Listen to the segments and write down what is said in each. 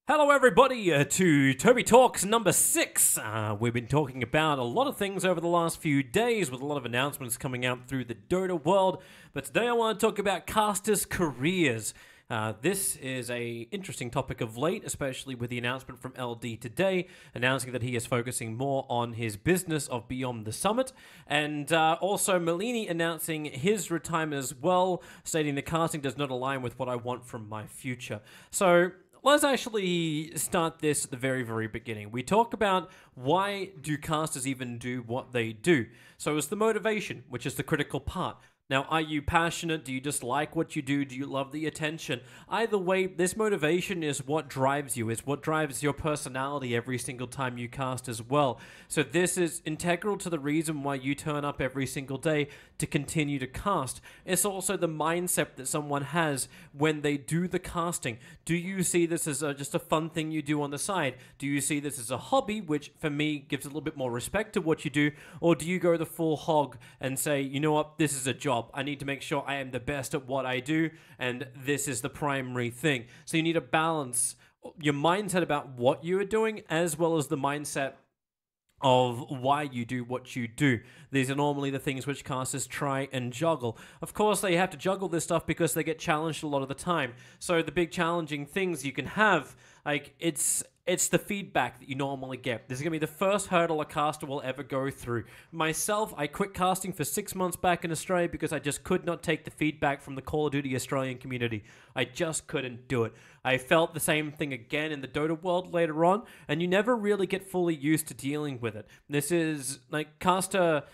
Hello everybody to Toby Talks number 6. We've been talking about a lot of things over the last few days with a lot of announcements coming out through the Dota world, but today I want to talk about casters' careers. This is a interesting topic of late, especially with the announcement from LD today, announcing that he is focusing more on his business of Beyond the Summit, and also Malini announcing his retirement as well, stating that casting does not align with what I want from my future. So let's actually start this at the very, very beginning. We talk about why do casters even do what they do. So it's the motivation, which is the critical part. Now, are you passionate? Do you just like what you do? Do you love the attention? Either way, this motivation is what drives you, is what drives your personality every single time you cast as well. So this is integral to the reason why you turn up every single day to continue to cast. It's also the mindset that someone has when they do the casting. Do you see this as just a fun thing you do on the side? Do you see this as a hobby, which for me gives a little bit more respect to what you do? Or do you go the full hog and say, you know what, this is a job. I need to make sure I am the best at what I do, and this is the primary thing. So you need to balance your mindset about what you are doing as well as the mindset of why you do what you do. These are normally the things which casters try and juggle. Of course, they have to juggle this stuff because they get challenged a lot of the time. So the big challenging things you can have, like, it's the feedback that you normally get. This is going to be the first hurdle a caster will ever go through. Myself, I quit casting for 6 months back in Australia because I just could not take the feedback from the Call of Duty Australian community. I just couldn't do it. I felt the same thing again in the Dota world later on, and you never really get fully used to dealing with it. This is, like, caster,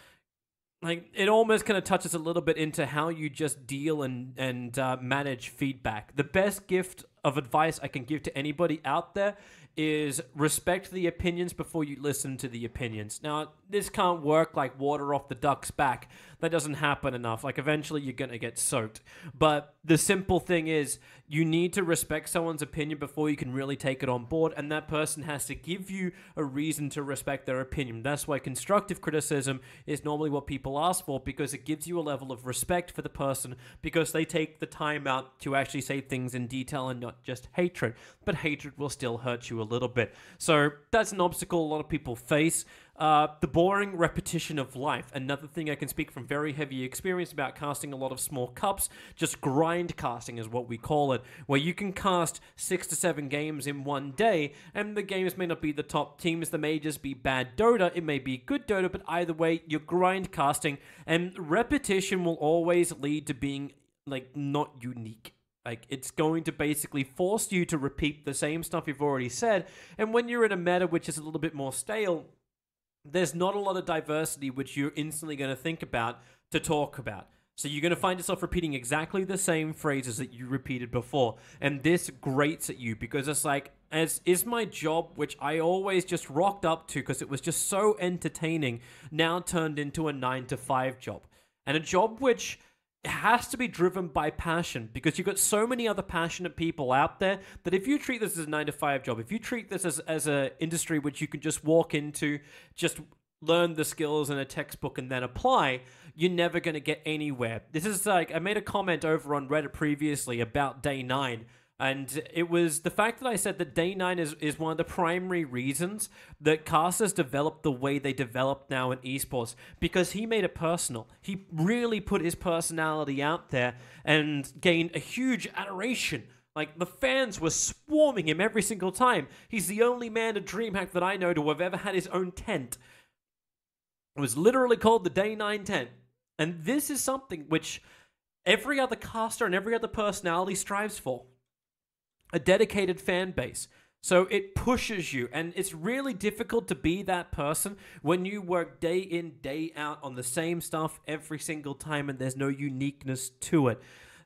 like, it almost kind of touches a little bit into how you just deal and manage feedback. The best gift of advice I can give to anybody out there is respect the opinions before you listen to the opinions. Now, this can't work like water off the duck's back. That doesn't happen enough. Like, eventually you're going to get soaked. But the simple thing is, you need to respect someone's opinion before you can really take it on board, and that person has to give you a reason to respect their opinion. That's why constructive criticism is normally what people ask for, because it gives you a level of respect for the person, because they take the time out to actually say things in detail and not just hatred. But hatred will still hurt you a little bit. So that's an obstacle a lot of people face. The boring repetition of life. Another thing I can speak from very heavy experience about casting a lot of small cups. Just grind casting is what we call it, where you can cast 6 to 7 games in one day, and the games may not be the top teams. They may just be bad Dota. It may be good Dota, but either way, you're grind casting, and repetition will always lead to being, like, not unique. Like, it's going to basically force you to repeat the same stuff you've already said, and when you're in a meta which is a little bit more stale, there's not a lot of diversity which you're instantly going to think about to talk about. So you're going to find yourself repeating exactly the same phrases that you repeated before, and this grates at you because it's like, as is my job, which I always just rocked up to because it was just so entertaining, now turned into a 9-to-5 job. And a job which has to be driven by passion, because you've got so many other passionate people out there that if you treat this as a 9-to-5 job, if you treat this as a industry which you can just walk into, just learn the skills in a textbook and then apply, you're never going to get anywhere. This is like, I made a comment over on Reddit previously about Day 9, and it was the fact that I said that Day 9 is one of the primary reasons that casters develop the way they develop now in esports, because he made it personal. He really put his personality out there and gained a huge adoration. Like, the fans were swarming him every single time. He's the only man at DreamHack that I know to have ever had his own tent. It was literally called the Day 9 tent. And this is something which every other caster and every other personality strives for. A dedicated fan base. So it pushes you, and it's really difficult to be that person when you work day in, day out on the same stuff every single time and there's no uniqueness to it.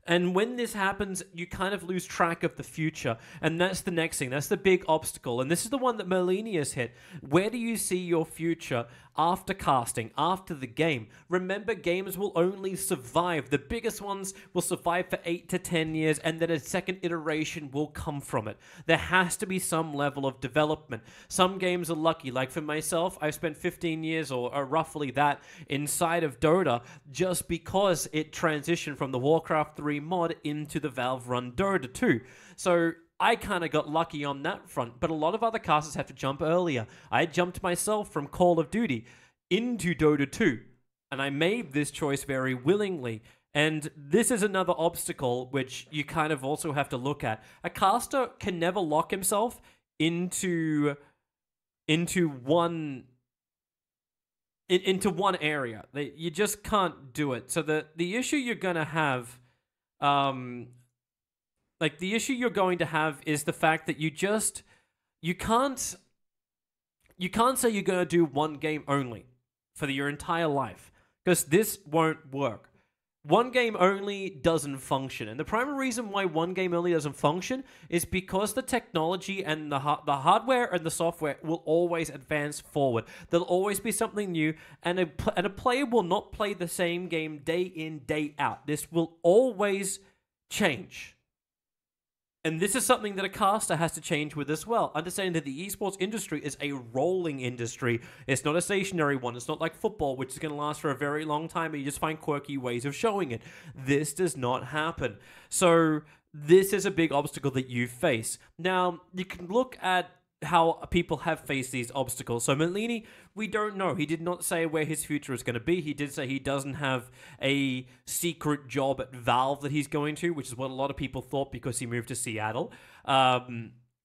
And when this happens, you kind of lose track of the future. And that's the next thing. That's the big obstacle. And this is the one that Malini has hit. Where do you see your future after casting, after the game? Remember, games will only survive. The biggest ones will survive for 8 to 10 years, and then a second iteration will come from it. There has to be some level of development. Some games are lucky. Like for myself, I've spent 15 years or roughly that inside of Dota just because it transitioned from the Warcraft 3 mod into the Valve run Dota 2. So I kind of got lucky on that front, but a lot of other casters have to jump earlier. I jumped myself from Call of Duty into Dota 2, and I made this choice very willingly. And this is another obstacle which you kind of also have to look at. A caster can never lock himself into one area. You just can't do it. So the issue you're gonna have, the issue you're going to have is the fact that you can't say you're gonna do one game only for your entire life, because this won't work. One game only doesn't function. And the primary reason why one game only doesn't function is because the technology and the hardware and the software will always advance forward. There'll always be something new, and a player will not play the same game day in, day out. This will always change. And this is something that a caster has to change with as well. Understanding that the esports industry is a rolling industry. It's not a stationary one. It's not like football, which is going to last for a very long time, and you just find quirky ways of showing it. This does not happen. So this is a big obstacle that you face. Now, you can look at how people have faced these obstacles. So Malini, we don't know. He did not say where his future is going to be. He did say he doesn't have a secret job at Valve that he's going to, which is what a lot of people thought because he moved to Seattle.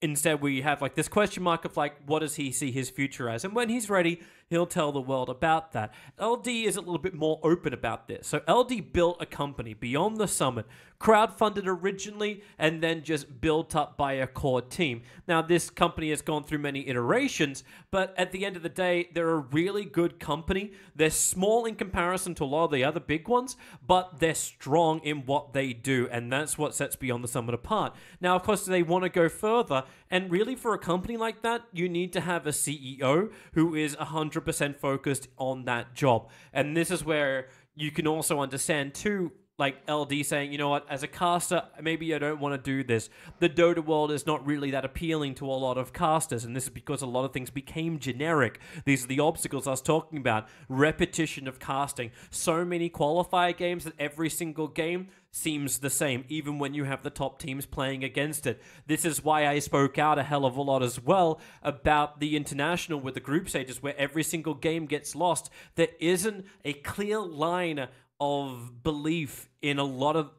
Instead, we have like this question mark of like, what does he see his future as? And when he's ready, he'll tell the world about that. LD is a little bit more open about this. So LD built a company Beyond the Summit, crowdfunded originally, and then just built up by a core team. Now, this company has gone through many iterations, but at the end of the day, they're a really good company. They're small in comparison to a lot of the other big ones, but they're strong in what they do, and that's what sets Beyond the Summit apart. Now, of course, they want to go further, and really for a company like that, you need to have a CEO who is 100% focused on that job. And this is where you can also understand too, like LD saying, you know what, as a caster, maybe I don't want to do this. The Dota world is not really that appealing to a lot of casters, and this is because a lot of things became generic. These are the obstacles I was talking about. Repetition of casting. So many qualifier games that every single game seems the same, even when you have the top teams playing against it. This is why I spoke out a hell of a lot as well about the international with the group stages, where every single game gets lost. There isn't a clear line of belief in a lot of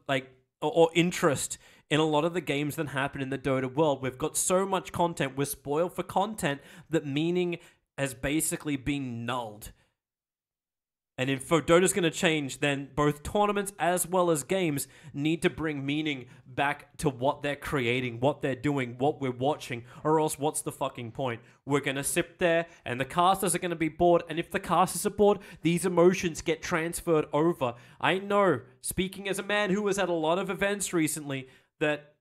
or interest in a lot of the games that happen in the Dota world. We've got so much content, we're spoiled for content, that meaning has basically been nulled. And if Dota's going to change, then both tournaments as well as games need to bring meaning back to what they're creating, what they're doing, what we're watching, or else what's the fucking point? We're going to sit there and the casters are going to be bored, and if the casters are bored, these emotions get transferred over. I know, speaking as a man who was at a lot of events recently, that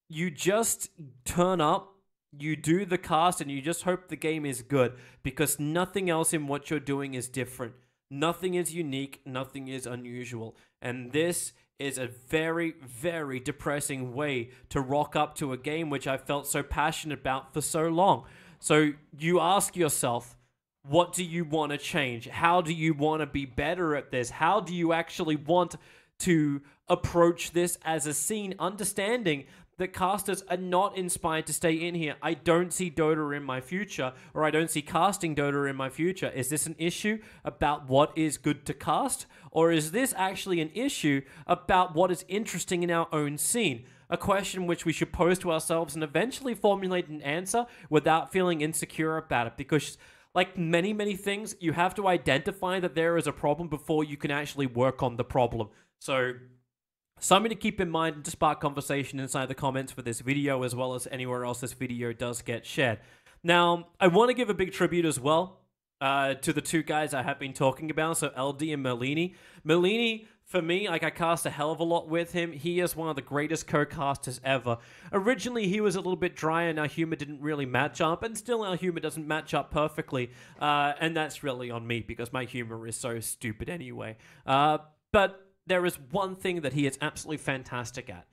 you just turn up, you do the cast, and you just hope the game is good, because nothing else in what you're doing is different. Nothing is unique, nothing is unusual. And this is a very, very depressing way to rock up to a game which I felt so passionate about for so long. So you ask yourself, what do you want to change? How do you want to be better at this? How do you actually want to approach this as a scene, understanding that casters are not inspired to stay in here? I don't see Dota in my future, or I don't see casting Dota in my future. Is this an issue about what is good to cast? Or is this actually an issue about what is interesting in our own scene? A question which we should pose to ourselves and eventually formulate an answer without feeling insecure about it. Because like many, many things, you have to identify that there is a problem before you can actually work on the problem. So something to keep in mind and to spark conversation inside the comments for this video, as well as anywhere else this video does get shared. Now, I want to give a big tribute as well to the two guys I have been talking about, so LD and Malini. Malini, for me, like, I cast a hell of a lot with him. He is one of the greatest co-casters ever. Originally, he was a little bit dry and our humor didn't really match up, and still our humor doesn't match up perfectly, and that's really on me because my humor is so stupid anyway. But there is one thing that he is absolutely fantastic at.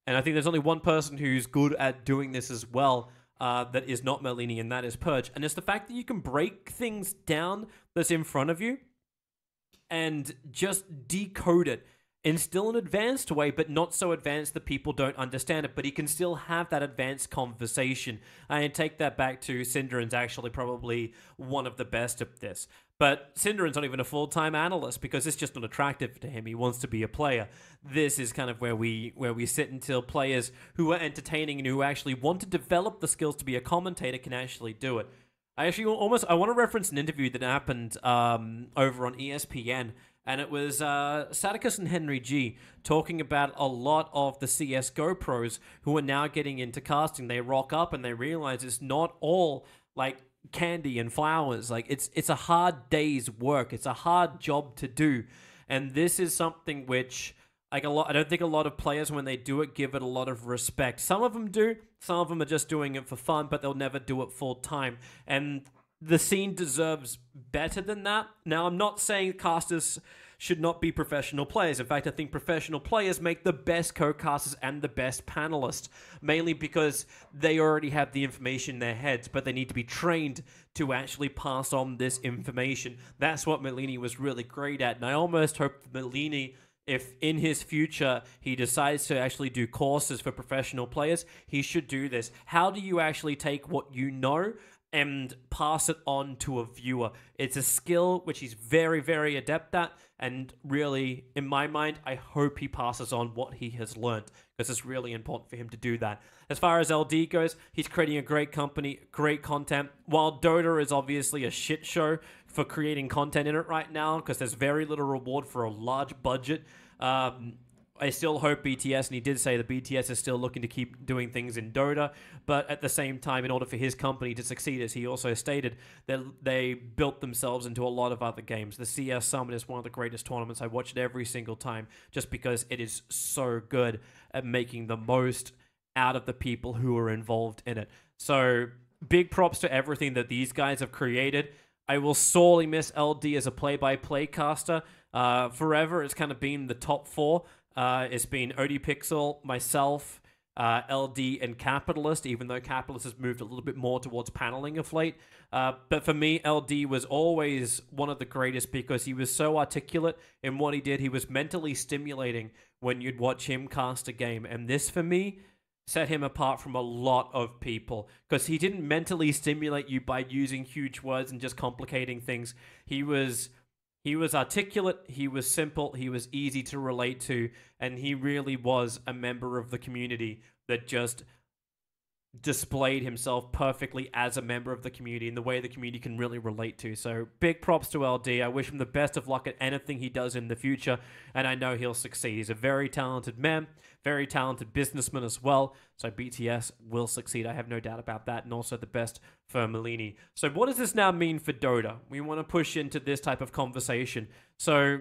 And I think there's only one person who's good at doing this as well that is not Malini, and that is Purge. And it's the fact that you can break things down that's in front of you and just decode it in still an advanced way, but not so advanced that people don't understand it. But he can still have that advanced conversation. And take that back to Synderen's actually probably one of the best at this. But Synderen's not even a full-time analyst because it's just not attractive to him. He wants to be a player. This is kind of where we sit until players who are entertaining and who actually want to develop the skills to be a commentator can actually do it. I want to reference an interview that happened over on ESPN, and it was Sadicus and Henry G talking about a lot of the CSGO pros who are now getting into casting. They rock up and they realize it's not all like candy and flowers. Like it's a hard day's work. It's a hard job to do, and this is something which I don't think a lot of players, when they do it, give it a lot of respect. Some of them do. Some of them are just doing it for fun, but they'll never do it full time. And the scene deserves better than that. Now, I'm not saying casters should not be professional players. In fact, I think professional players make the best co-casters and the best panelists, mainly because they already have the information in their heads, but they need to be trained to actually pass on this information. That's what Malini was really great at, and I almost hope Malini, if in his future he decides to actually do courses for professional players, he should do this. How do you actually take what you know and pass it on to a viewer? It's a skill which he's very, very adept at, and really, in my mind, I hope he passes on what he has learned, because it's really important for him to do that. As far as LD goes, he's creating a great company, great content. While Dota is obviously a shit show for creating content in it right now, because there's very little reward for a large budget, I still hope BTS, and he did say that BTS is still looking to keep doing things in Dota, but at the same time, in order for his company to succeed, as he also stated, that they built themselves into a lot of other games. The CS Summit is one of the greatest tournaments. I watch it every single time just because it is so good at making the most out of the people who are involved in it. So big props to everything that these guys have created. I will sorely miss LD as a play-by-play caster. Forever, it's kind of been the top four. It's been ODPixel, myself, LD, and Capitalist, even though Capitalist has moved a little bit more towards paneling of late. But for me, LD was always one of the greatest because he was so articulate in what he did. He was mentally stimulating when you'd watch him cast a game. And this, for me, set him apart from a lot of people because he didn't mentally stimulate you by using huge words and just complicating things. He was articulate, he was simple, he was easy to relate to, and he really was a member of the community that just displayed himself perfectly as a member of the community in the way the community can really relate to. So big props to LD. I wish him the best of luck at anything he does in the future, and I know he'll succeed. He's a very talented man, very talented businessman as well, so BTS will succeed. I have no doubt about that, and also the best for Malini. So what does this now mean for Dota? We want to push into this type of conversation. So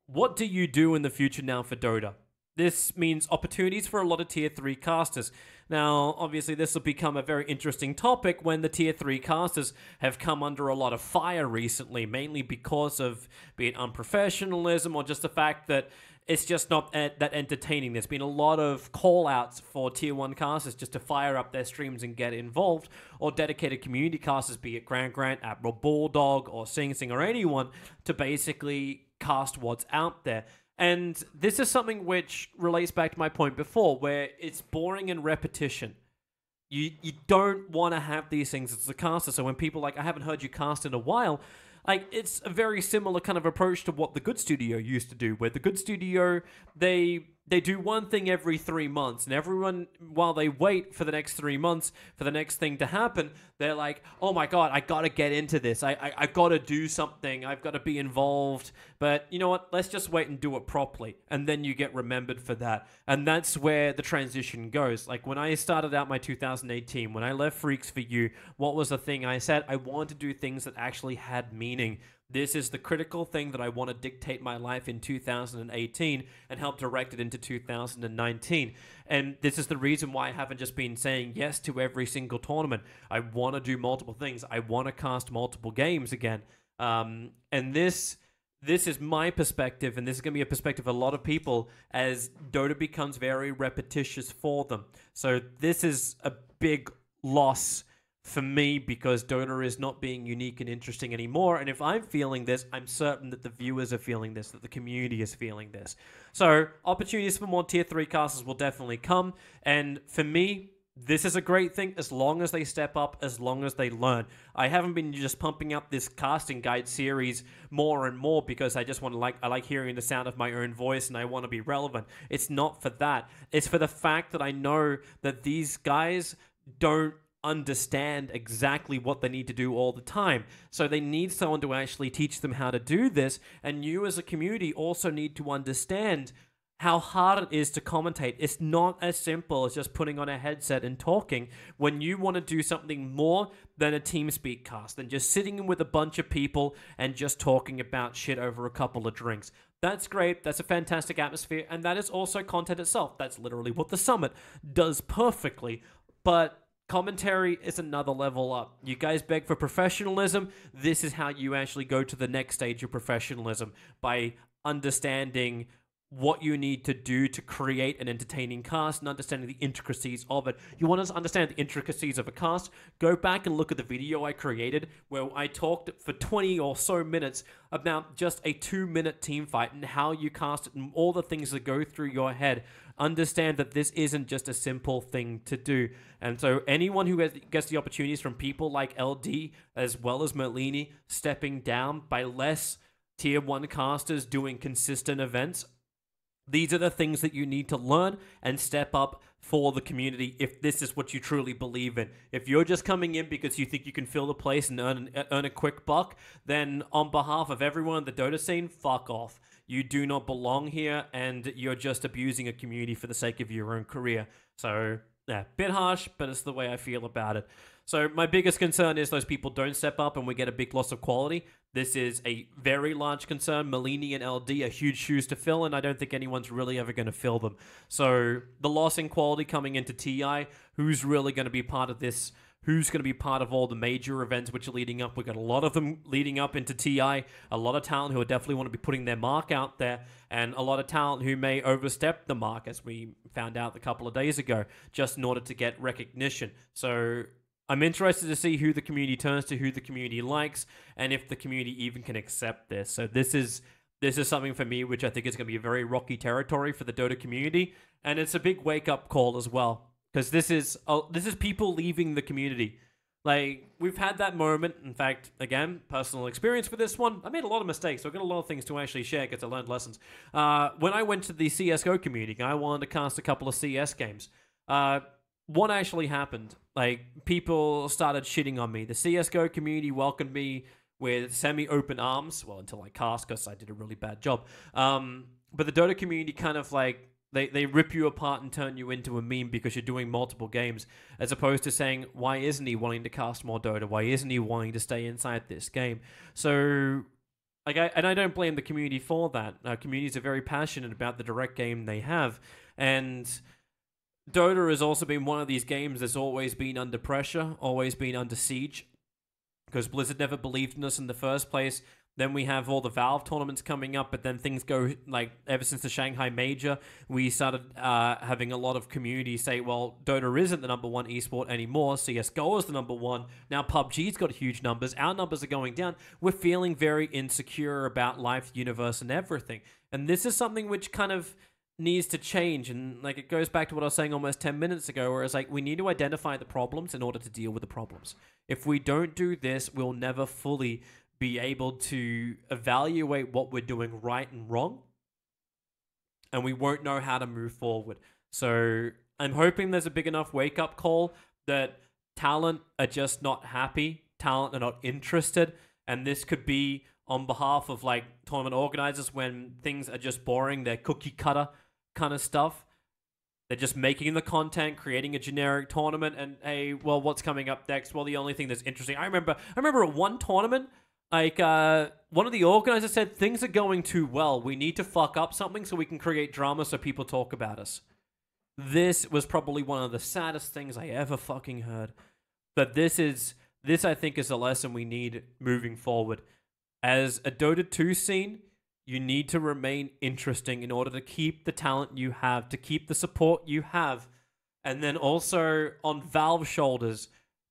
what do you do in the future now for Dota? This means opportunities for a lot of Tier 3 casters. Now, obviously, this will become a very interesting topic when the Tier 3 casters have come under a lot of fire recently, mainly because of be it unprofessionalism or just the fact that it's just not that entertaining. There's been a lot of call-outs for Tier 1 casters just to fire up their streams and get involved, or dedicated community casters, be it Grant, Admiral Bulldog, or Sing Sing, or anyone, to basically cast what's out there. And this is something which relates back to my point before, where it's boring and repetition. You don't want to have these things as a caster. So when people I haven't heard you cast in a while, it's a very similar kind of approach to what the Good Studio used to do, where the Good Studio, they do one thing every 3 months, and everyone, while they wait for the next 3 months for the next thing to happen, they're like, oh my god, I gotta get into this, I gotta do something, I've gotta be involved, but you know what, let's just wait and do it properly, and then you get remembered for that, and that's where the transition goes. Like, when I started out my 2018, when I left Freaks for You, what was the thing I said? I wanted to do things that actually had meaning. This is the critical thing that I want to dictate my life in 2018 and help direct it into 2019. And this is the reason why I haven't just been saying yes to every single tournament. I want to do multiple things. I want to cast multiple games again. And this is my perspective, and this is going to be a perspective of a lot of people as Dota becomes very repetitious for them. So this is a big loss for me because Dota is not being unique and interesting anymore. And if I'm feeling this, I'm certain that the viewers are feeling this, that the community is feeling this. So opportunities for more tier 3 casters will definitely come. And for me, this is a great thing as long as they step up, as long as they learn. I haven't been just pumping up this casting guide series more and more because I just want to I like hearing the sound of my own voice and I want to be relevant. It's not for that. It's for the fact that I know that these guys don't understand exactly what they need to do all the time. So they need someone to actually teach them how to do this. And you as a community also need to understand how hard it is to commentate. It's not as simple as just putting on a headset and talking when you want to do something more than a TeamSpeak cast, than just sitting with a bunch of people and just talking about shit over a couple of drinks. That's great, that's a fantastic atmosphere, and that is also content itself. That's literally what the Summit does perfectly, but commentary is another level up. You guys beg for professionalism. This is how you actually go to the next stage of professionalism, by understanding what you need to do to create an entertaining cast and understanding the intricacies of it. You want to understand the intricacies of a cast? Go back and look at the video I created where I talked for 20 or so minutes about just a 2-minute team fight and how you cast it and all the things that go through your head. Understand that this isn't just a simple thing to do. And so anyone who gets the opportunities from people like LD as well as Malini stepping down by less tier 1 casters doing consistent events, these are the things that you need to learn and step up for the community if this is what you truly believe in. If you're just coming in because you think you can fill the place and earn a quick buck, then on behalf of everyone in the Dota scene, fuck off. You do not belong here, and you're just abusing a community for the sake of your own career. So, yeah, bit harsh, but it's the way I feel about it. So my biggest concern is those people don't step up and we get a big loss of quality. This is a very large concern. Malini and LD are huge shoes to fill, and I don't think anyone's really ever going to fill them. So the loss in quality coming into TI, who's really going to be part of this? Who's going to be part of all the major events which are leading up? We've got a lot of them leading up into TI, a lot of talent who definitely want to be putting their mark out there, and a lot of talent who may overstep the mark, as we found out a couple of days ago, just in order to get recognition. So I'm interested to see who the community turns to, who the community likes, and if the community even can accept this. So this is something for me which I think is going to be a very rocky territory for the Dota community, and it's a big wake-up call as well, because this is people leaving the community. Like, we've had that moment. In fact, again, personal experience for this one, I made a lot of mistakes, so I've got a lot of things to actually share because I learned lessons. When I went to the CSGO community, I wanted to cast a couple of CS games. What actually happened? Like, people started shitting on me. The CSGO community welcomed me with semi-open arms. Well, until I cast, because I did a really bad job. But the Dota community kind of like, they rip you apart and turn you into a meme because you're doing multiple games, as opposed to saying, why isn't he wanting to cast more Dota? Why isn't he wanting to stay inside this game? So, and I don't blame the community for that. Communities are very passionate about the direct game they have, and Dota has also been one of these games that's always been under pressure, always been under siege, because Blizzard never believed in us in the first place. Then we have all the Valve tournaments coming up, but then things go, like, ever since the Shanghai Major, we started having a lot of communities say, well, Dota isn't the #1 esport anymore, CSGO is the #1, now PUBG's got huge numbers, our numbers are going down, we're feeling very insecure about life, universe, and everything. And this is something which kind of needs to change, and like it goes back to what I was saying almost 10 minutes ago, where it's like we need to identify the problems in order to deal with the problems. If we don't do this, we'll never fully be able to evaluate what we're doing right and wrong, and we won't know how to move forward. So I'm hoping there's a big enough wake-up call that talent are just not happy, talent are not interested, and this could be on behalf of like tournament organizers when things are just boring, they're cookie cutter kind of stuff. They're just making the content, creating a generic tournament, and hey, well, what's coming up next? Well, the only thing that's interesting, I remember at one tournament, like, one of the organizers said, things are going too well. We need to fuck up something so we can create drama so people talk about us. This was probably one of the saddest things I ever fucking heard. But this I think is a lesson we need moving forward. As a Dota 2 scene, you need to remain interesting in order to keep the talent you have, to keep the support you have. And then also on Valve's shoulders,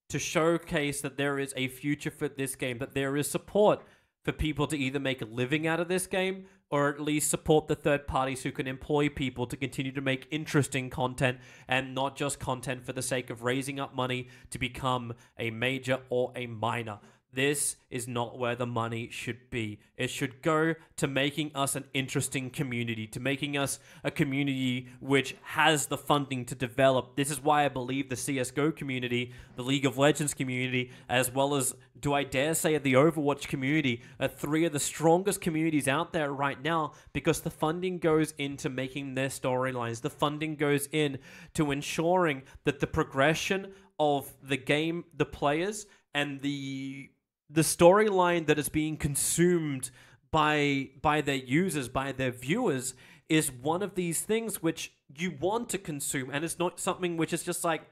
to showcase that there is a future for this game, that there is support for people to either make a living out of this game or at least support the third parties who can employ people to continue to make interesting content and not just content for the sake of raising up money to become a major or a minor. This is not where the money should be. It should go to making us an interesting community, to making us a community which has the funding to develop. This is why I believe the CSGO community, the League of Legends community, as well as, do I dare say, the Overwatch community, are three of the strongest communities out there right now, because the funding goes into making their storylines. The funding goes in to ensuring that the progression of the game, the players, and the storyline that is being consumed by their users, by their viewers, is one of these things which you want to consume, and it's not something which is just like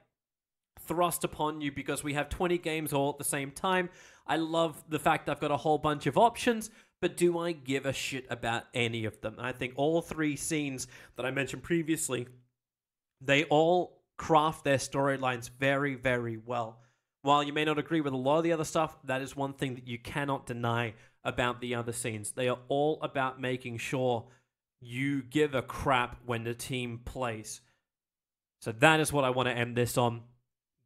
thrust upon you because we have 20 games all at the same time. I love the fact that I've got a whole bunch of options, but do I give a shit about any of them? And I think all three scenes that I mentioned previously, they all craft their storylines very, very well. While you may not agree with a lot of the other stuff, that is one thing that you cannot deny about the other scenes. They are all about making sure you give a crap when the team plays. So that is what I want to end this on.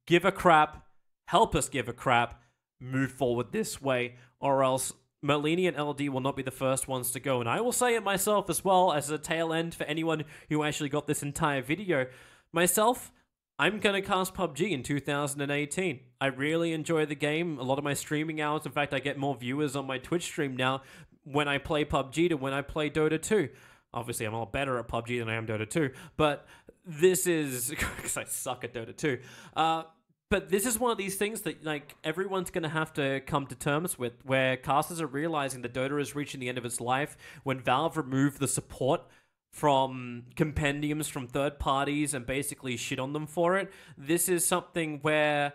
Give a crap, help us give a crap, move forward this way, or else Malini and LD will not be the first ones to go. And I will say it myself as well, as a tail end for anyone who actually got this entire video. Myself, I'm going to cast PUBG in 2018. I really enjoy the game. A lot of my streaming hours, in fact, I get more viewers on my Twitch stream now when I play PUBG to when I play Dota 2. Obviously, I'm a lot better at PUBG than I am Dota 2, but this is, because I suck at Dota 2, but this is one of these things that, like, everyone's going to have to come to terms with, where casters are realizing that Dota is reaching the end of its life. When Valve removed the support from compendiums from third parties and basically shit on them for it, this is something where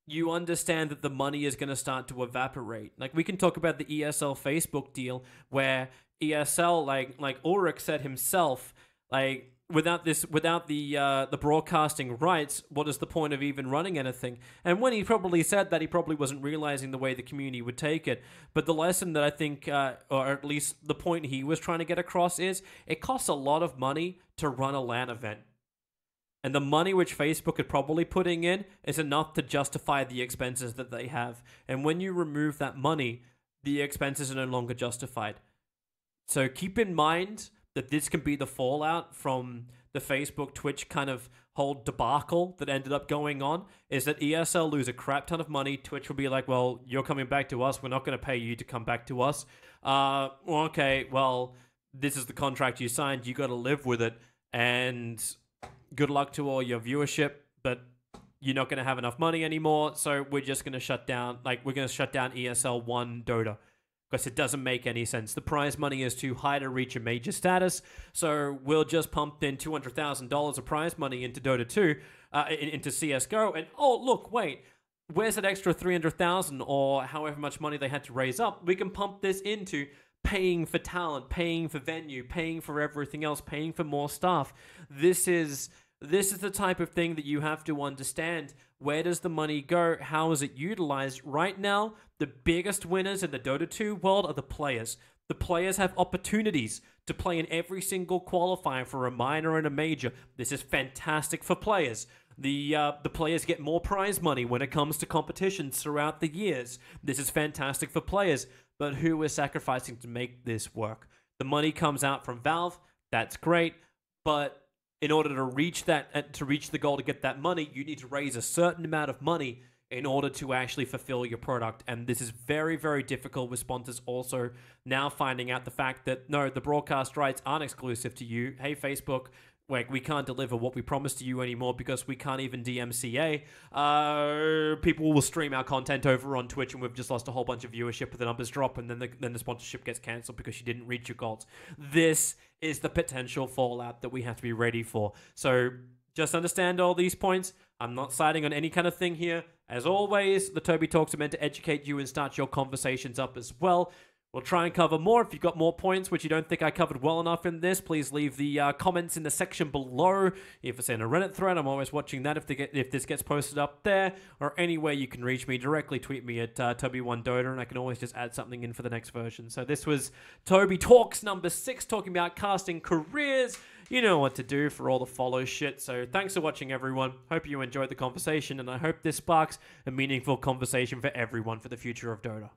you understand that the money is going to start to evaporate. Like, we can talk about the ESL Facebook deal, where ESL, like Ulrich said himself, like, without the broadcasting rights, what is the point of even running anything? And when he probably said that, he probably wasn't realizing the way the community would take it. But the lesson that I think, or at least the point he was trying to get across, is it costs a lot of money to run a LAN event. And the money which Facebook is probably putting in is enough to justify the expenses that they have. And when you remove that money, the expenses are no longer justified. So keep in mind that this can be the fallout from the Facebook Twitch kind of whole debacle that ended up going on, is that ESL lose a crap ton of money. Twitch will be like, well, you're coming back to us. We're not going to pay you to come back to us. Okay, well, this is the contract you signed. You got to live with it. And good luck to all your viewership, but you're not going to have enough money anymore. So we're just going to shut down, we're going to shut down ESL 1 Dota. Because it doesn't make any sense. The prize money is too high to reach a major status, so we'll just pump in $200,000 of prize money into Dota 2, into CSGO, and oh, look, wait, where's that extra $300,000 or however much money they had to raise up? We can pump this into paying for talent, paying for venue, paying for everything else, paying for more staff. This is the type of thing that you have to understand. Where does the money go? How is it utilized? Right now, the biggest winners in the Dota 2 world are the players. The players have opportunities to play in every single qualifier for a minor and a major. This is fantastic for players. The players get more prize money when it comes to competitions throughout the years. This is fantastic for players. But who is sacrificing to make this work? The money comes out from Valve. That's great. But in order to reach that, to reach the goal to get that money, you need to raise a certain amount of money in order to actually fulfill your product. And this is very, very difficult with sponsors also now finding out the fact that, no, the broadcast rights aren't exclusive to you. Hey, Facebook, like, we can't deliver what we promised to you anymore because we can't even DMCA. People will stream our content over on Twitch and we've just lost a whole bunch of viewership, but the numbers drop and then the sponsorship gets cancelled because you didn't reach your goals. This is the potential fallout that we have to be ready for. So just understand all these points. I'm not siding on any kind of thing here. As always, the Toby Talks are meant to educate you and start your conversations up as well. We'll try and cover more. If you've got more points which you don't think I covered well enough in this, please leave the comments in the section below. If it's in a Reddit thread, I'm always watching that if this gets posted up there. Or anywhere you can reach me directly, tweet me at TobiWan Dota, and I can always just add something in for the next version. So this was Toby Talks number 6, talking about casting careers. You know what to do for all the follow shit. So thanks for watching, everyone. Hope you enjoyed the conversation, and I hope this sparks a meaningful conversation for everyone for the future of Dota.